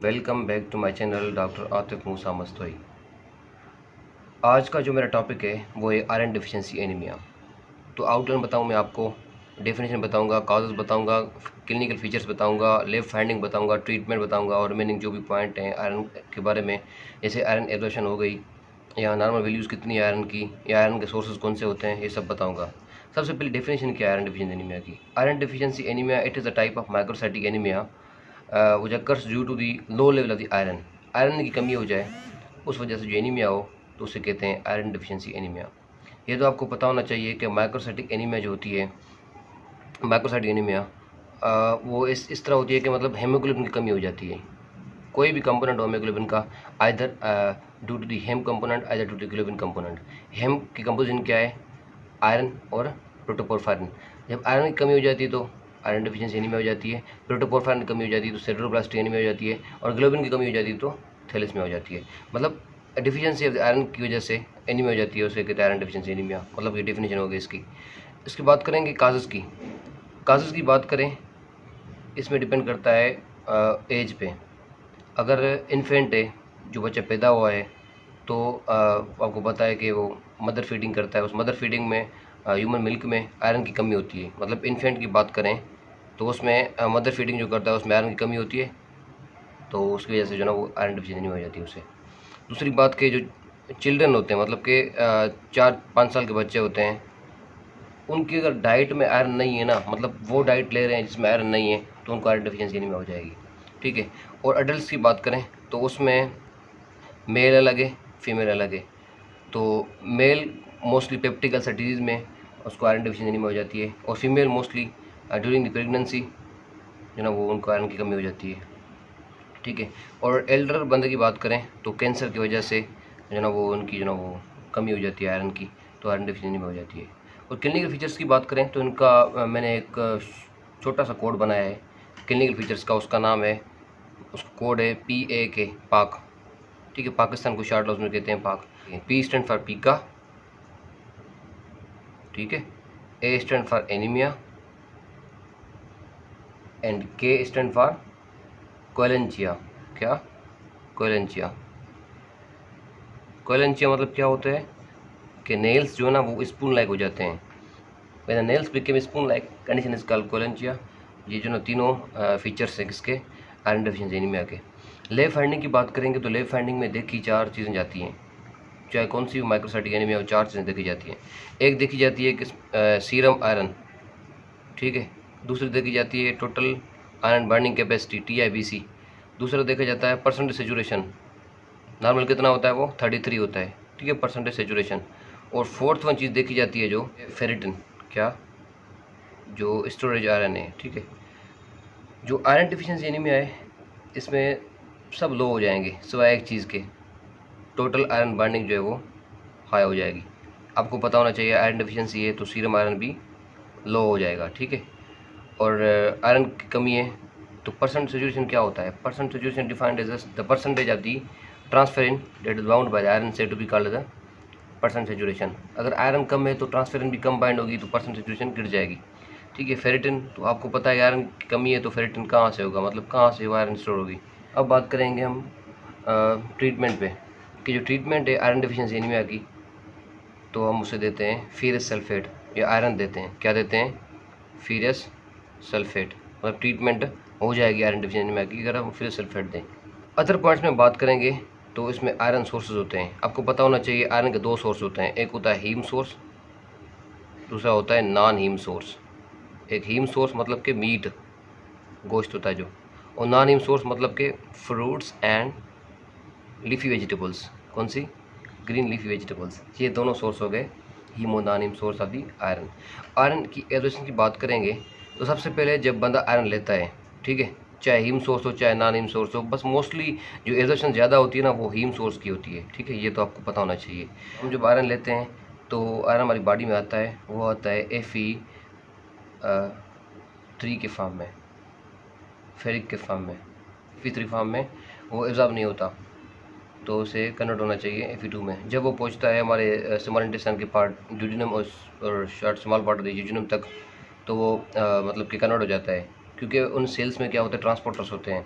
Welcome back to my channel doctor Atif Musa Mastoi. आज का जो मेरा टॉपिक है वो है आयरन डिफिशिएंसी एनीमिया। तो आउटलाइन बताऊँ मैं आपको, डेफिनेशन बताऊंगा, काजेस बताऊंगा, क्लिनिकल फीचर्स बताऊंगा, लैब फाइंडिंग बताऊंगा, ट्रीटमेंट बताऊंगा और रिमेनिंग जो भी पॉइंट हैं आयरन के बारे में, जैसे आयरन एब्जॉर्प्शन हो गई या नॉर्मल वैल्यूज़ कितनी है आयरन की या आयरन के सोर्सेज कौन से होते हैं, ये सब बताऊँगा। सबसे पहले डेफिनेशन क्या है आयरन डिफिशिएंसी एनीमिया की। Iron deficiency anaemia it is a type of microcytic anaemia which occurs due to the low level of the iron। Iron की कमी हो जाए उस वजह से जो एनीमिया हो तो उसे कहते हैं आयरन डिफिशिएंसी एनीमिया। ये तो आपको पता होना चाहिए कि माइक्रोसाइटिक एनीमिया जो होती है, माइक्रोसाइटिक एनीमिया वो इस तरह होती है कि मतलब हेमोग्लोबिन की कमी हो जाती है। कोई भी कंपोनेंट हो हेमोग्लोबिन का, either due to the haem component either due to globin component. Haem की कंपोजिशन क्या है? आयरन और प्रोटोपोरफायरिन। जब आयरन की कमी हो जाती है तो आयरन डिफिशिएंसी एनीमिया हो जाती है, प्रोटोपोरफायरिन की कमी हो जाती है तो सेरेब्रोब्लास्टिक एनीमिया हो जाती है और ग्लोबिन की कमी हो जाती है तो थैलेसीमिया हो जाती है। मतलब डिफिशिएंसी ऑफ आयरन की वजह से एनीमिया हो जाती है, उसे कहते हैं आयरन डिफिशिएंसी एनीमिया। मतलब ये डेफिनेशन हो गई इसकी। इसकी बात करेंगे काजेज़ की। काजेज़ की बात करें, इसमें डिपेंड करता है एज पे। अगर इन्फेंट है, जो बच्चा पैदा हुआ है, तो आपको पता है कि वो मदर फीडिंग करता है, उस मदर फीडिंग में ह्यूमन मिल्क में आयरन की कमी होती है। मतलब इन्फेंट की बात करें तो उसमें मदर फीडिंग जो करता है उसमें आयरन की कमी होती है, तो उसकी वजह से जो ना वो आयरन डिफिशिएंसी नहीं हो जाती है उसे। दूसरी बात के जो चिल्ड्रन होते हैं, मतलब कि 4-5 साल के बच्चे होते हैं, उनकी अगर डाइट में आयरन नहीं है ना, मतलब वो डाइट ले रहे हैं जिसमें आयरन नहीं है, तो उनको आयरन डिफिशिएंसी एनीमिया हो जाएगी। ठीक है। और अडल्ट की बात करें तो उसमें मेल अलग है, फीमेल अलग है। तो male mostly peptic ulcer disease में उसको आयरन डिफिशिएंसी एनीमिया हो जाती है और female mostly during the pregnancy जो ना वो उनको आयरन की कमी हो जाती है। ठीक है। और एल्डर बंदे की बात करें तो कैंसर की वजह से जो ना वो उनकी जो ना वो कमी हो जाती है आयरन की, तो आयरन डिफिशिएंसी में हो जाती है। और क्लिनिकल फीचर्स की बात करें तो इनका मैंने एक छोटा सा कोड बनाया है क्लिनिकल फीचर्स का। उसका नाम है, उसका कोड है PAK, पाक। ठीक है, पाकिस्तान को शार्ट लफ्ज़ में कहते हैं पाक। P स्टैंड फॉर पीका, ठीक है, A stand for anaemia and K stand for koilonychia. क्या? कोलेंचिया। कोलेंचिया मतलब क्या होता है कि नेल्स जो है ना वो स्पून लाइक हो जाते हैं। When nails became spoon like condition is called koilonychia. ये जो ना तीनों फीचर्स हैं किसके? आयरन डेफिशिएंसी एनीमिया के। लैब फाइंडिंग की बात करेंगे तो लैब फाइंडिंग में देखी 4 चीज़ें जाती हैं, चाहे कौन सी माइक्रोसाइटिक एनीमिया हो, 4 चीज़ें देखी जाती हैं। एक देखी जाती है कि सीरम आयरन, ठीक है। दूसरी देखी जाती है total iron burning capacity, TIBC। दूसरा देखा जाता है परसेंटेज सेचुरेशन, नॉर्मल कितना होता है वो 33 होता है, ठीक है, परसेंटेज सेचुरेशन। और फोर्थ वन चीज़ देखी जाती है जो फेरिटिन, क्या? जो स्टोरेज आयरन है, ठीक है। जो आयरन डिफिशिएंसी एनीमिया है इसमें सब लो हो जाएंगे सिवाय एक चीज़ के, टोटल आयरन बर्निंग जो है वो हाई हो जाएगी। आपको पता होना चाहिए आयरन डिफिशिएंसी है तो सीरम आयरन भी लो हो जाएगा, ठीक है। और आयरन की कमी है तो परसेंट सेचुरेशन क्या होता है? Percent saturation defined as the percentage of the transferrin that is bound by the iron said to be called the percent saturation. अगर आयरन कम है तो ट्रांसफेरिन भी कम बाइंड होगी तो परसेंट सेचुरेशन गिर जाएगी, ठीक है। फेरिटिन, तो आपको पता है आयरन की कमी है तो फेरिटिन कहाँ से होगा, मतलब कहाँ से वो आयरन स्टोर होगी। अब बात करेंगे हम ट्रीटमेंट पे कि जो ट्रीटमेंट है आयरन डिफिशिएंसी एनीमिया की, तो हम उसे देते हैं फेरस सल्फेट या आयरन देते हैं। क्या देते हैं? Ferrous sulphate. मतलब ट्रीटमेंट हो जाएगी आयरन डिफिशिएंसी एनीमिया की अगर हम फेरस सल्फेट दें। अदर पॉइंट्स में बात करेंगे तो इसमें आयरन सोर्सेज होते हैं। आपको पता होना चाहिए आयरन के 2 सोर्स होते हैं, एक होता है हीम सोर्स, दूसरा होता है नॉन हीम सोर्स। एक हीम सोर्स मतलब कि मीट, गोश्त होता है जो, और नॉन हीम सोर्स मतलब कि फ्रूट्स एंड लीफी वेजिटेबल्स। कौन सी? Green leafy vegetables. ये दोनों सोर्स हो गए हीम और non haem source of the iron. Iron की एब्जॉर्प्शन की बात करेंगे तो सबसे पहले जब बंदा आयरन लेता है, ठीक है, चाहे हीम सोर्स हो चाहे नॉन हीम सोर्स हो, बस मोस्टली जो एब्जॉर्प्शन ज़्यादा होती है ना वो हीम सोर्स की होती है, ठीक है। ये तो आपको पता होना चाहिए। हम जब आयरन लेते हैं तो आयरन हमारी बॉडी में आता है, वो आता है Fe3 के फॉर्म में, फेरिक के फॉर्म में। Fe3 फॉर्म में वो एब्जॉर्ब नहीं होता तो उसे कन्वर्ट होना चाहिए Fe2 में। जब वो पहुंचता है हमारे स्मॉल इंटेस्टाइन के पार्ट ड्यूडिनम और short small part of the duodenum तक, तो वो मतलब कि कन्वर्ट हो जाता है, क्योंकि उन सेल्स में क्या होता है, ट्रांसपोर्टर्स होते हैं।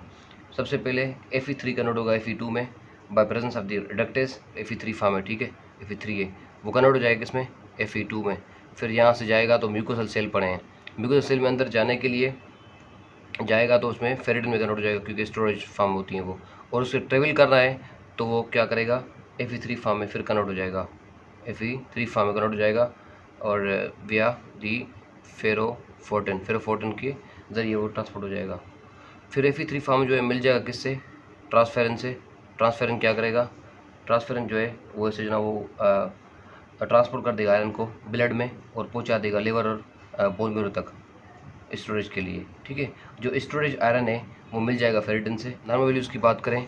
सबसे पहले Fe3 कन्वर्ट होगा Fe2 में by presence of the reductase Fe3 form है, ठीक है, Fe3 है वो कन्वर्ट हो जाएगा इसमें Fe2 में। फिर यहाँ से जाएगा तो म्यूकोसल सेल पड़े हैं, म्यूकोसल सेल में अंदर जाने के लिए जाएगा तो उसमें फेरिडन में कन्वर्ट हो जाएगा क्योंकि स्टोरेज फार्म होती हैं वो, और उसे ट्रेवल करना है तो वो क्या करेगा Fe3 फार्म में फिर कन्वर्ट हो जाएगा, Fe3 फार्म में कन्वर्ट हो जाएगा और विया दी फेरोफोर्टिन के ज़रिए वो ट्रांसपोर्ट हो जाएगा। फिर Fe3 फार्म जो है मिल जाएगा किससे, ट्रांसफेरन से। ट्रांसफेरन क्या करेगा, ट्रांसफेरन जो है वो ऐसे जो ना वो ट्रांसपोर्ट कर देगा आयरन को ब्लड में और पहुंचा देगा लिवर और बोन मेरो तक स्टोरेज के लिए, ठीक है। जो स्टोरेज आयरन है वो मिल जाएगा फेरिडन से। नॉर्मल वैल्यूज़ की बात करें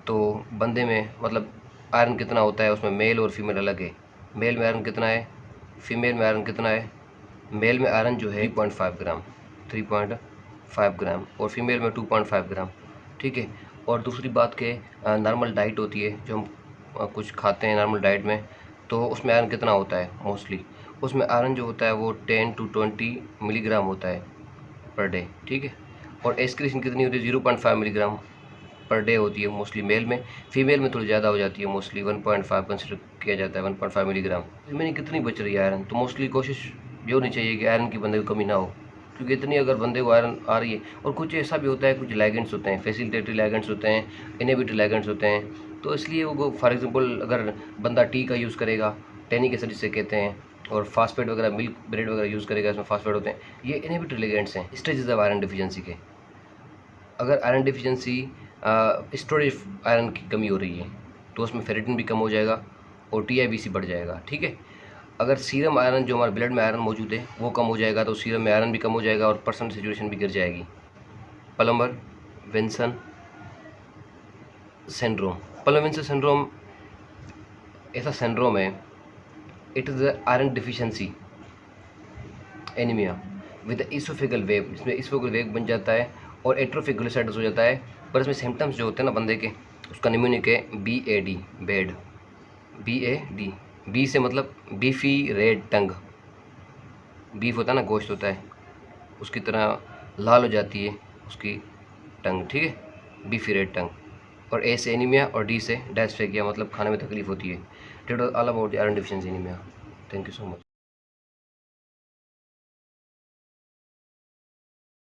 तो बंदे में मतलब आयरन कितना होता है, उसमें मेल और फीमेल अलग है। मेल में आयरन कितना है, फीमेल में आयरन कितना है। मेल में आयरन जो है 3.5 ग्राम, 3.5 ग्राम और फीमेल में 2.5 ग्राम, ठीक है। और दूसरी बात के नॉर्मल डाइट होती है जो हम कुछ खाते हैं नॉर्मल डाइट में, तो उसमें आयरन कितना होता है मोस्टली, उसमें आयरन जो होता है वो 10 to 20 मिलीग्राम होता है पर डे, ठीक है। और एक्सक्रीशन कितनी होती है 0.5 मिलीग्राम पर डे होती है मोस्टली मेल में। फीमेल में थोड़ी ज़्यादा हो जाती है, मोस्टली 1.5 कंसिडर किया जाता है, 1.5 मिलीग्राम। इसमें कितनी बच रही है आयरन, तो मोस्टली कोशिश ये होनी चाहिए कि आयरन की बंदे को कमी ना हो, क्योंकि इतनी अगर बंदे को आयरन आ रही है। और कुछ ऐसा भी होता है, कुछ लाइगेंट्स होते हैं, फैसिलिटेटरी लाइगेंट्स होते हैं, इनहिबिटरी लाइगेंट्स होते हैं, तो इसलिए वो फॉर एग्जांपल अगर बंदा टी का यूज़ करेगा, टैनिक एसिड जिसे कहते हैं, और फास्फेट वगैरह मिल्क ब्रेड वगैरह यूज़ करेगा, इसमें फास्फेट होते हैं, ये इनहिबिटरी लिगेंड्स हैं स्टेजेस ऑफ आयरन डिफिशिएंसी के। अगर आयरन डिफिशिएंसी स्टोरेज आयरन की कमी हो रही है तो उसमें फेरिटिन भी कम हो जाएगा और TIBC बढ़ जाएगा, ठीक है। अगर सीरम आयरन जो हमारे ब्लड में आयरन मौजूद है वो कम हो जाएगा तो सीरम में आयरन भी कम हो जाएगा और पर्सन सिचुएशन भी गिर जाएगी। पलमर विंसन सिंड्रोम, पलमर विंसन सिंड्रोम ऐसा सिंड्रोम है, it is iron deficiency anaemia with oesophageal wave, इसमें इसोफेगल वेव बन जाता है और एट्रोफिक ग्लिसराइडस हो जाता है। पर इसमें सिम्टम्स जो होते हैं ना बंदे के, उसका निम्यूनिक है BAD बेड, BAD, बी से मतलब बीफी रेड टंग, बीफ होता है ना गोश्त होता है, उसकी तरह लाल हो जाती है उसकी टंग, ठीक है, बीफी रेड टंग। और A से एनीमिया और D से डायस्फेगिया मतलब खाने में तकलीफ होती है। That all about iron deficiency anaemia. Thank you so much.